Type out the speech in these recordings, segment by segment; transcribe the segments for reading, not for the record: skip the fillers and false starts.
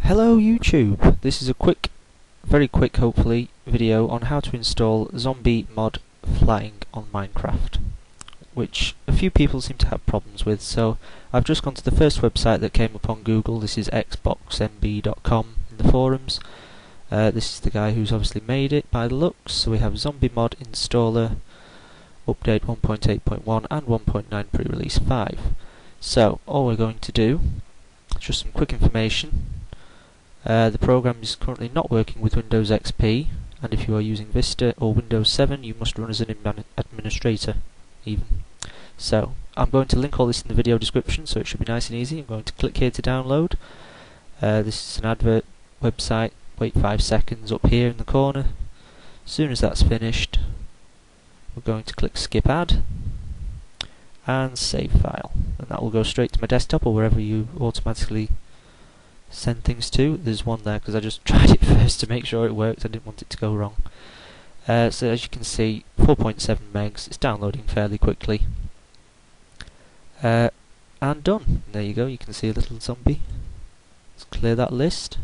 Hello YouTube! This is a quick, very quick hopefully, video on how to install Zombe mod flying on Minecraft, which a few people seem to have problems with. So I've just gone to the first website that came up on Google. This is xboxmb.com in the forums. This is the guy who's obviously made it by the looks. So we have Zombe mod installer, update 1.8.1 and 1.9 pre-release 5. So all we're going to do, just some quick information. The program is currently not working with Windows XP, and if you are using Vista or Windows 7 you must run as an administrator even. So I'm going to link all this in the video description, so it should be nice and easy. I'm going to click here to download. This is an advert website. Wait 5 seconds up here in the corner. As soon as that's finished, we're going to click skip ad and save file, and that will go straight to my desktop or wherever you automatically send things to. There's one there because I just tried it first to make sure it worked. I didn't want it to go wrong. So as you can see, 4.7 megs. It's downloading fairly quickly. And done. There you go. You can see a little zombie. Let's clear that list.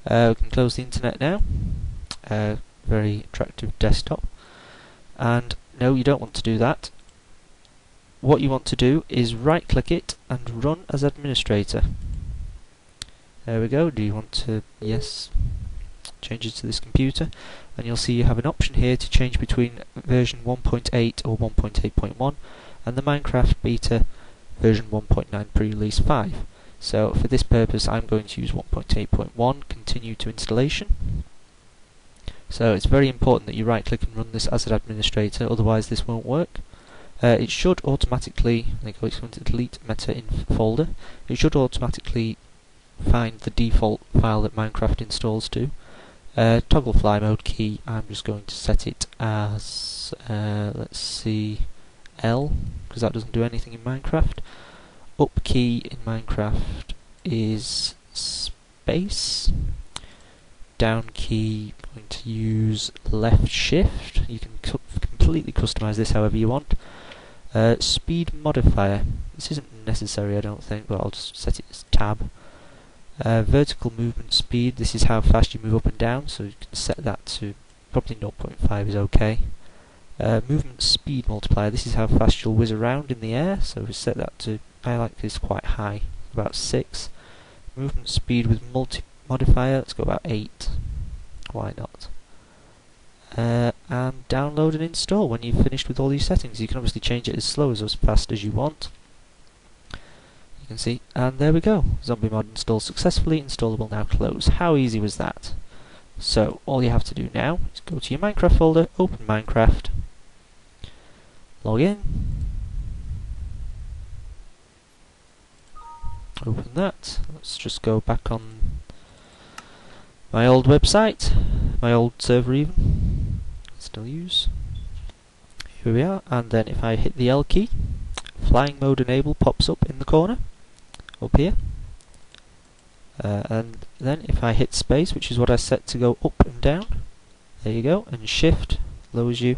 We can close the internet now. Very attractive desktop. And no, you don't want to do that. What you want to do is right click it and run as administrator. There we go. Do you want to, yes, change it to this computer, and you'll see you have an option here to change between version 1.8 or 1.8.1 and the Minecraft beta version 1.9 pre-release 5. So for this purpose I'm going to use 1.8.1, continue to installation. So it's very important that you right click and run this as an administrator, otherwise this won't work. It should automatically, it's going to delete meta in folder, it should automatically find the default file that Minecraft installs to. Toggle fly mode key, I'm just going to set it as, let's see, L, because that doesn't do anything in Minecraft. Up key in Minecraft is space. Down key, I'm going to use left shift. You can completely customize this however you want. Speed modifier, this isn't necessary I don't think, but I'll just set it as tab. Vertical movement speed, this is how fast you move up and down, so you can set that to probably 0.5 is okay. Movement speed multiplier, this is how fast you'll whiz around in the air, so we set that to, I like this quite high, about 6. Movement speed with modifier, let's go about 8, why not. And download and install when you've finished with all these settings. You can obviously change it as slow as fast as you want. You can see, and there we go. Zombe mod installed successfully, installable now close. How easy was that? So all you have to do now is go to your Minecraft folder, open Minecraft, log in, open that. Let's just go back on my old website, my old server even, still use. Here we are, and then if I hit the L key, flying mode enable pops up in the corner up here, and then if I hit space, which is what I set to go up and down, there you go, and shift lowers you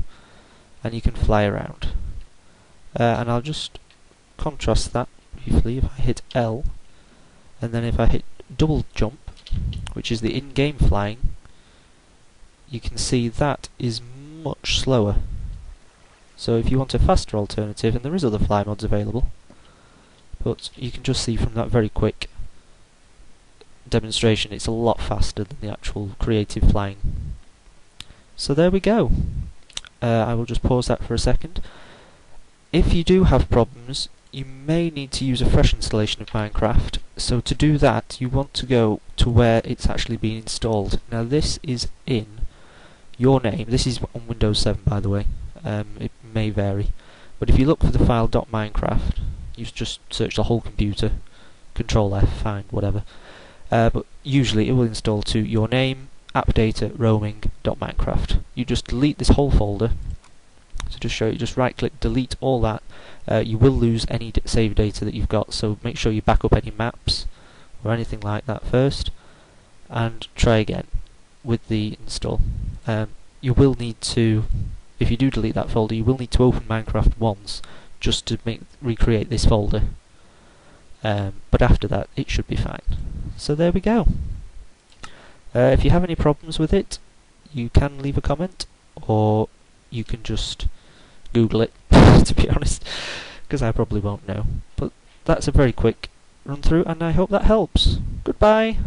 and you can fly around. And I'll just contrast that briefly. If I hit L and then if I hit double jump, which is the in-game flying, you can see that is much slower. So if you want a faster alternative, and there is other fly mods available, but you can just see from that very quick demonstration it's a lot faster than the actual creative flying. So there we go. I will just pause that for a second. If you do have problems, you may need to use a fresh installation of Minecraft. So to do that you want to go to where it's actually been installed. Now this is in your name. This is on Windows 7 by the way. It may vary, but if you look for the file .minecraft, you just search the whole computer, Control F, fine, whatever. But usually it will install to your name, app data, roaming, .minecraft. You just delete this whole folder. So just show you, just right click, delete all that. You will lose any save data that you've got, so make sure you back up any maps or anything like that first, and try again with the install. You will need to, if you do delete that folder, you will need to open Minecraft once just to recreate this folder. But after that it should be fine. So there we go. If you have any problems with it, you can leave a comment, or you can just Google it, to be honest, because I probably won't know. But that's a very quick run through, and I hope that helps. Goodbye!